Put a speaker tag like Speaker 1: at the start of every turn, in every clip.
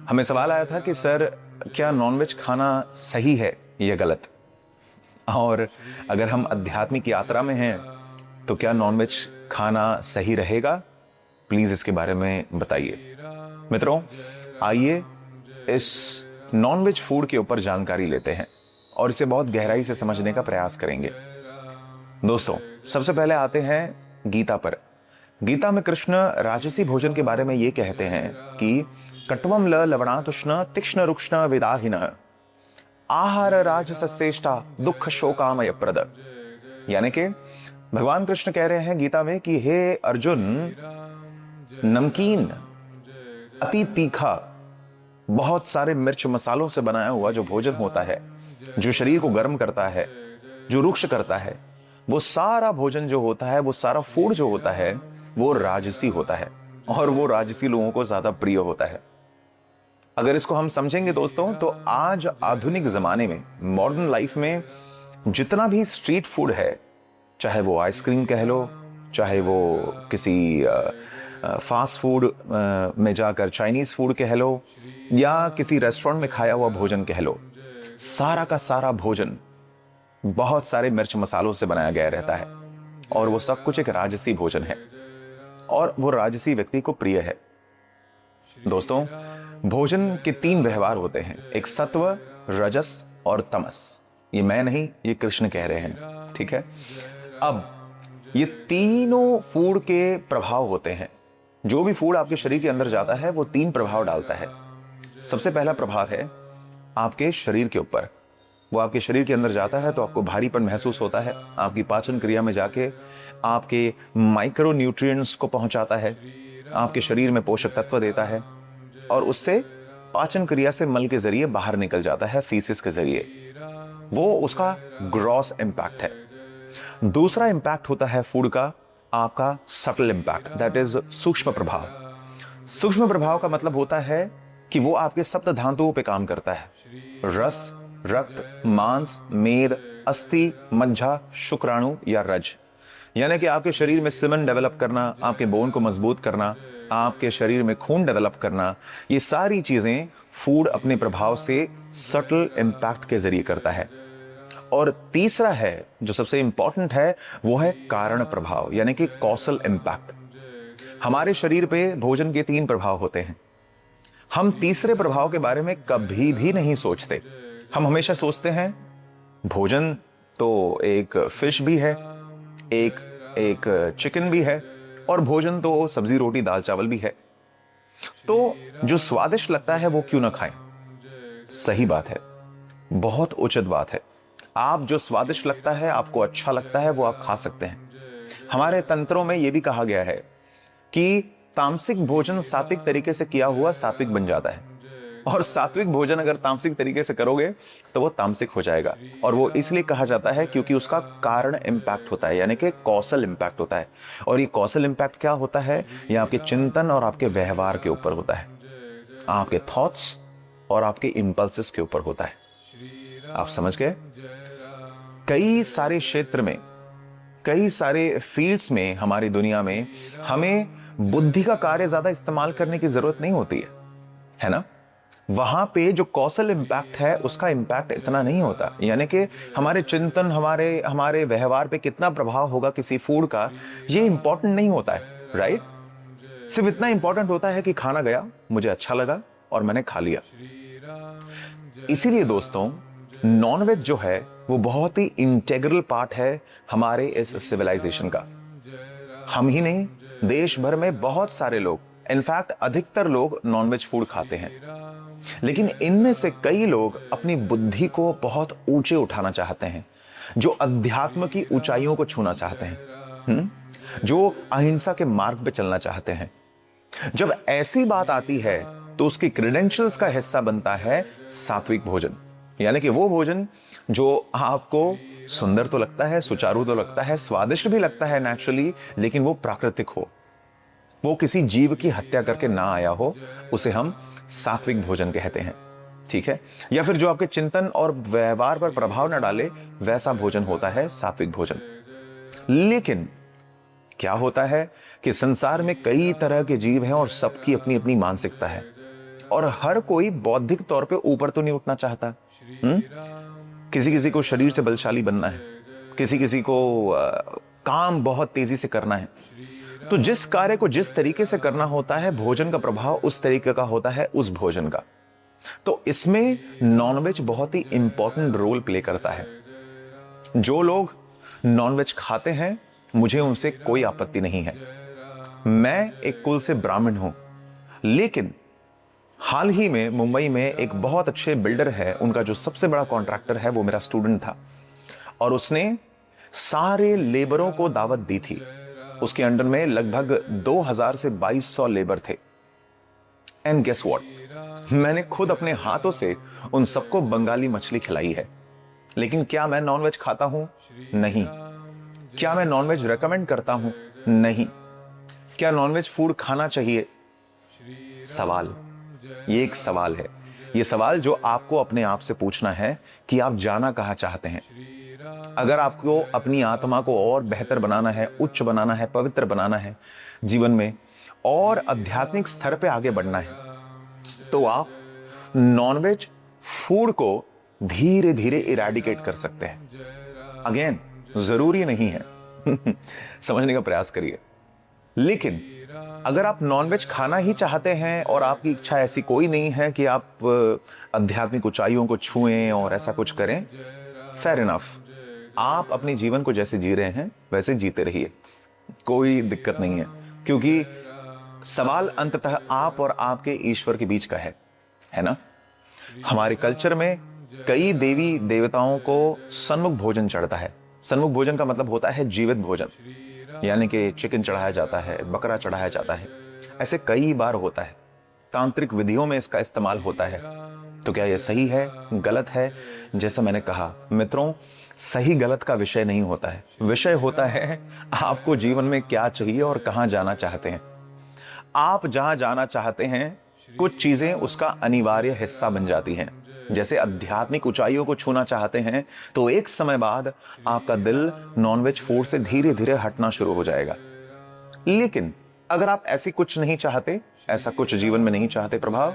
Speaker 1: हमें सवाल आया था कि सर क्या नॉनवेज खाना सही है या गलत, और अगर हम आध्यात्मिक यात्रा में हैं तो क्या नॉनवेज खाना सही रहेगा, प्लीज इसके बारे में बताइए। मित्रों, आइए इस नॉनवेज फूड के ऊपर जानकारी लेते हैं और इसे बहुत गहराई से समझने का प्रयास करेंगे। दोस्तों, सबसे पहले आते हैं गीता पर। गीता में कृष्ण राजसी भोजन के बारे में यह कहते हैं कि कट्वम ल लवणातुष्ण तीक्ष्ण रुक्ष्ण विदाहिन आहार राजसस्येष्टा दुख शोकामय प्रद। यानी कि भगवान कृष्ण कह रहे हैं गीता में कि हे अर्जुन, नमकीन, अति तीखा, बहुत सारे मिर्च मसालों से बनाया हुआ जो भोजन होता है, जो शरीर को गर्म करता है, जो रुक्ष करता है, वो सारा भोजन जो होता है, वो सारा फूड जो होता है, वो राजसी होता है और वो राजसी लोगों को ज्यादा प्रिय होता है। अगर इसको हम समझेंगे दोस्तों, तो आज आधुनिक जमाने में, मॉडर्न लाइफ में जितना भी स्ट्रीट फूड है, चाहे वो आइसक्रीम कह लो, चाहे वो किसी फास्ट फूड में जाकर चाइनीज फूड कह लो, या किसी रेस्टोरेंट में खाया हुआ भोजन कह लो, सारा का सारा भोजन बहुत सारे मिर्च मसालों से बनाया गया रहता है और वो सब कुछ एक राजसी भोजन है और वो राजसी व्यक्ति को प्रिय है। दोस्तों, भोजन के 3 व्यवहार होते हैं, एक सत्व, रजस और तमस। ये मैं नहीं, ये कृष्ण कह रहे हैं, ठीक है। अब ये तीनों फूड के प्रभाव होते हैं। जो भी फूड आपके शरीर के अंदर जाता है वो 3 प्रभाव डालता है। सबसे पहला प्रभाव है आपके शरीर के ऊपर। वो आपके शरीर के अंदर जाता है तो आपको भारीपन महसूस होता है, आपकी पाचन क्रिया में जाके आपके माइक्रो न्यूट्रिएंट्स को पहुंचाता है, आपके शरीर में पोषक तत्व देता है और उससे पाचन क्रिया से मल के जरिए बाहर निकल जाता है, फीसिस के जरिए। वो उसका ग्रॉस इंपैक्ट है। दूसरा इंपैक्ट होता है फूड का आपका सटल इंपैक्ट, दैट इज सूक्ष्म प्रभाव। सूक्ष्म प्रभाव का मतलब होता है कि वो आपके सप्त धातुओं पे काम करता है। रस, रक्त, मांस, मेद, अस्थि, मज्जा, शुक्राणु या रज। यानी कि आपके शरीर में सीमेंट डेवलप करना, आपके बोन को मजबूत करना, आपके शरीर में खून डेवलप करना, ये सारी चीजें फूड अपने प्रभाव से सटल इंपैक्ट के जरिए करता है। और तीसरा है जो सबसे इंपॉर्टेंट है, वो है कारण प्रभाव, यानी कि कॉसल इंपैक्ट। हमारे शरीर पे भोजन के 3 प्रभाव होते हैं। हम तीसरे प्रभाव के बारे में कभी भी नहीं सोचते। हम हमेशा सोचते हैं भोजन तो एक फिश भी है, एक चिकन भी है, और भोजन तो सब्जी रोटी दाल चावल भी है, तो जो स्वादिष्ट लगता है वो क्यों ना खाएं। सही बात है, बहुत उचित बात है। आप जो स्वादिष्ट लगता है, आपको अच्छा लगता है, वो आप खा सकते हैं। हमारे तंत्रों में यह भी कहा गया है कि तामसिक भोजन सात्विक तरीके से किया हुआ सात्विक बन जाता है, और सात्विक भोजन अगर तामसिक तरीके से करोगे तो वो तामसिक हो जाएगा। और वो इसलिए कहा जाता है क्योंकि उसका कारण इंपैक्ट होता है, यानी कि कौशल इंपैक्ट होता है। और ये कौशल इंपैक्ट क्या होता है? ये आपके चिंतन और आपके व्यवहार के ऊपर होता है, आपके थॉट्स और आपके इंपल्सेस के ऊपर होता है। आप समझ गए? कई सारे क्षेत्र में, कई सारे फील्ड्स में हमारी दुनिया में हमें बुद्धि का कार्य ज्यादा इस्तेमाल करने की जरूरत नहीं होती है ना? वहां पे जो कौशल इंपैक्ट है उसका इंपैक्ट इतना नहीं होता। यानी कि हमारे चिंतन, हमारे व्यवहार पे कितना प्रभाव होगा किसी फूड का, ये इंपॉर्टेंट नहीं होता है, राइट? सिर्फ इतना इंपॉर्टेंट होता है कि खाना गया, मुझे अच्छा लगा और मैंने खा लिया। इसीलिए दोस्तों, नॉनवेज जो है वो बहुत ही इंटेग्रल पार्ट है हमारे इस सिविलाइजेशन का। हम ही नहीं, देश भर में बहुत सारे लोग, इनफैक्ट अधिकतर लोग नॉनवेज फूड खाते हैं, लेकिन इनमें से कई लोग अपनी बुद्धि को बहुत ऊंचे उठाना चाहते हैं, जो अध्यात्म की ऊंचाइयों को छूना चाहते हैं, जो अहिंसा के मार्ग पे चलना चाहते हैं। जब ऐसी बात आती है तो उसकी क्रेडेंशियल्स का हिस्सा बनता है सात्विक भोजन, यानी कि वो भोजन जो आपको सुंदर तो लगता है, सुचारू तो लगता है, स्वादिष्ट भी लगता है नेचुरली, लेकिन वो प्राकृतिक हो, वो किसी जीव की हत्या करके ना आया हो, उसे हम सात्विक भोजन कहते हैं, ठीक है? या फिर जो आपके चिंतन और व्यवहार पर प्रभाव न डाले, वैसा भोजन होता है सात्विक भोजन। लेकिन क्या होता है कि संसार में कई तरह के जीव हैं और सबकी अपनी अपनी मानसिकता है। और हर कोई बौद्धिक तौर पे ऊपर तो नहीं उठना चाहता। किसी किसी को शरीर से बलशाली बनना है, किसी किसी को काम बहुत तेजी से करना है। तो जिस कार्य को जिस तरीके से करना होता है, भोजन का प्रभाव उस तरीके का होता है उस भोजन का। तो इसमें नॉनवेज बहुत ही इंपॉर्टेंट रोल प्ले करता है। जो लोग नॉनवेज खाते हैं, मुझे उनसे कोई आपत्ति नहीं है। मैं एक कुल से ब्राह्मण हूं, लेकिन हाल ही में मुंबई में एक बहुत अच्छे बिल्डर है, उनका जो सबसे बड़ा कॉन्ट्रैक्टर है वो मेरा स्टूडेंट था, और उसने सारे लेबरों को दावत दी थी। उसके अंडर में लगभग 2000 से 2200 लेबर थे। एंड गेस व्हाट, मैंने खुद अपने हाथों से उन सबको बंगाली मछली खिलाई है। लेकिन क्या मैं नॉनवेज खाता हूं? नहीं। क्या मैं नॉनवेज रेकमेंड करता हूं? नहीं। क्या नॉनवेज फूड खाना चाहिए? सवाल, ये एक सवाल है। ये सवाल जो आपको अपने आप से पूछना है कि आप जाना कहां चाहते हैं। अगर आपको अपनी आत्मा को और बेहतर बनाना है, उच्च बनाना है, पवित्र बनाना है, जीवन में और आध्यात्मिक स्तर पे आगे बढ़ना है, तो आप नॉनवेज फूड को धीरे धीरे इरेडिकेट कर सकते हैं। अगेन, जरूरी नहीं है समझने का प्रयास करिए। लेकिन अगर आप नॉनवेज खाना ही चाहते हैं और आपकी इच्छा ऐसी कोई नहीं है कि आप आध्यात्मिक ऊंचाइयों को छुएं और ऐसा कुछ करें, फेयर इनफ। आप अपने जीवन को जैसे जी रहे हैं वैसे जीते रहिए, कोई दिक्कत नहीं है। क्योंकि सवाल अंततः आप और आपके ईश्वर के बीच का है ना। हमारे कल्चर में कई देवी देवताओं को सन्मुख भोजन चढ़ता है। सन्मुख भोजन का मतलब होता है जीवित भोजन, यानी कि चिकन चढ़ाया जाता है, बकरा चढ़ाया जाता है। ऐसे कई बार होता है, तांत्रिक विधियों में इसका इस्तेमाल होता है। तो क्या यह सही है, गलत है? जैसा मैंने कहा मित्रों, सही गलत का विषय नहीं होता है। विषय होता है आपको जीवन में क्या चाहिए और कहां जाना चाहते हैं। आप जहां जाना चाहते हैं, कुछ चीजें उसका अनिवार्य हिस्सा बन जाती हैं। जैसे आध्यात्मिक ऊंचाइयों को छूना चाहते हैं, तो एक समय बाद आपका दिल नॉनवेज फूड से धीरे धीरे हटना शुरू हो जाएगा। लेकिन अगर आप ऐसी कुछ नहीं चाहते, ऐसा कुछ जीवन में नहीं चाहते प्रभाव,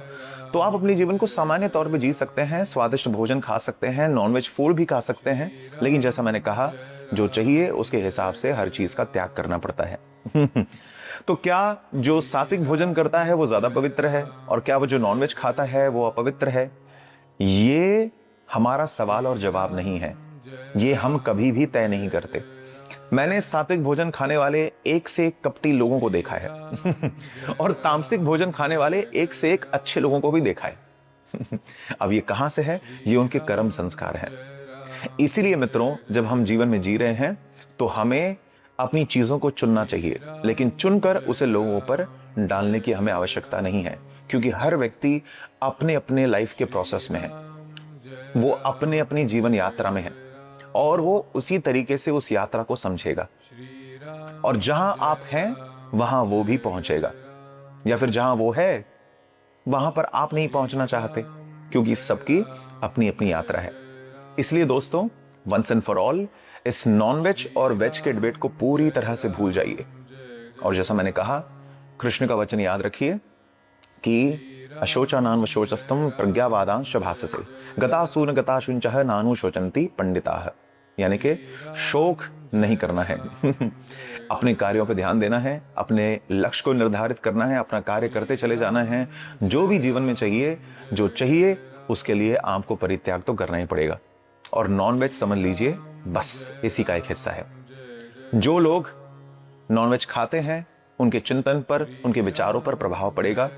Speaker 1: तो आप अपने जीवन को सामान्य तौर पे जी सकते हैं। स्वादिष्ट भोजन खा सकते हैं, नॉनवेज फूड भी खा सकते हैं। लेकिन जैसा मैंने कहा, जो चाहिए उसके हिसाब से हर चीज का त्याग करना पड़ता है तो क्या जो सात्विक भोजन करता है वो ज्यादा पवित्र है, और क्या वो जो नॉनवेज खाता है वो अपवित्र है? ये हमारा सवाल और जवाब नहीं है। ये हम कभी भी तय नहीं करते। मैंने सात्विक भोजन खाने वाले एक से एक कपटी लोगों को देखा है और तामसिक भोजन खाने वाले एक से एक अच्छे लोगों को भी देखा है अब ये कहां से है? ये उनके कर्म संस्कार हैं। इसीलिए मित्रों, जब हम जीवन में जी रहे हैं तो हमें अपनी चीजों को चुनना चाहिए, लेकिन चुनकर उसे लोगों पर डालने की हमें आवश्यकता नहीं है। क्योंकि हर व्यक्ति अपने अपने लाइफ के प्रोसेस में है, वो अपने अपनी जीवन यात्रा में है, और वो उसी तरीके से उस यात्रा को समझेगा। और जहां आप हैं वहां वो भी पहुंचेगा, या फिर जहां वो है वहां पर आप नहीं पहुंचना चाहते, क्योंकि सबकी अपनी अपनी यात्रा है। इसलिए दोस्तों, वंस एंड फॉर ऑल इस नॉनवेज और वेज के डिबेट को पूरी तरह से भूल जाइए। और जैसा मैंने कहा, कृष्ण का वचन याद रखिए कि अशोचानान वशोचस्तम प्रज्ञावादांश भाससे गतासून गताशुंचः नानु शोचन्ति पंडिताः। यानी कि शोक नहीं करना है अपने कार्यों पर ध्यान देना है, अपने लक्ष्य को निर्धारित करना है, अपना कार्य करते चले जाना है। जो भी जीवन में चाहिए, जो चाहिए उसके लिए आपको परित्याग तो करना ही पड़ेगा। और नॉनवेज समझ लीजिए बस इसी का एक हिस्सा है। जो लोग नॉनवेज खाते हैं उनके चिंतन पर, उनके विचारों पर प्रभाव पड़ेगा,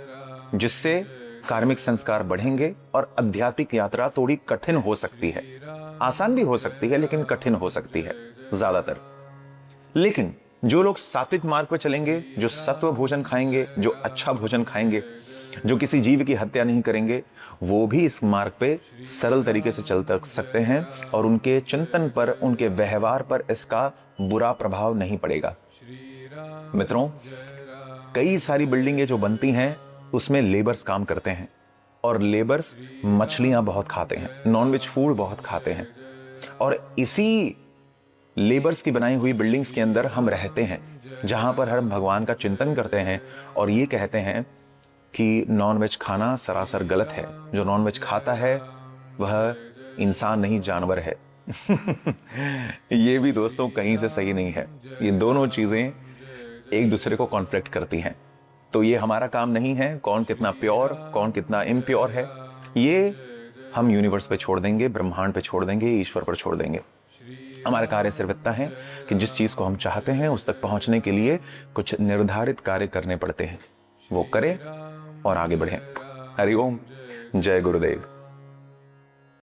Speaker 1: जिससे कार्मिक संस्कार बढ़ेंगे और आध्यात्मिक यात्रा थोड़ी कठिन हो सकती है। आसान भी हो सकती है, लेकिन कठिन हो सकती है ज्यादातर। लेकिन जो लोग सात्विक मार्ग पर चलेंगे, जो सत्व भोजन खाएंगे, जो अच्छा भोजन खाएंगे, जो किसी जीव की हत्या नहीं करेंगे, वो भी इस मार्ग पे सरल तरीके से चल सकते हैं और उनके चिंतन पर, उनके व्यवहार पर इसका बुरा प्रभाव नहीं पड़ेगा। मित्रों, कई सारी बिल्डिंगें जो बनती हैं उसमें लेबर्स काम करते हैं, और लेबर्स मछलियां बहुत खाते हैं, नॉनवेज फूड बहुत खाते हैं, और इसी लेबर्स की बनाई हुई बिल्डिंग्स के अंदर हम रहते हैं, जहां पर हम भगवान का चिंतन करते हैं और ये कहते हैं कि नॉनवेज खाना सरासर गलत है। जो नॉनवेज खाता है वह इंसान नहीं, जानवर है। ये भी दोस्तों कहीं से सही नहीं है। ये दोनों चीजें एक दूसरे को कॉन्फ्लिक्ट करती हैं। तो ये हमारा काम नहीं है कौन कितना प्योर, कौन कितना इम्प्योर है। ये हम यूनिवर्स पे छोड़ देंगे, ब्रह्मांड पे छोड़ देंगे, ईश्वर पर छोड़ देंगे। हमारा कार्य सिर्फ इतना है कि जिस चीज को हम चाहते हैं उस तक पहुंचने के लिए कुछ निर्धारित कार्य करने पड़ते हैं, वो करें और आगे बढ़ें। हरि ओम, जय गुरुदेव।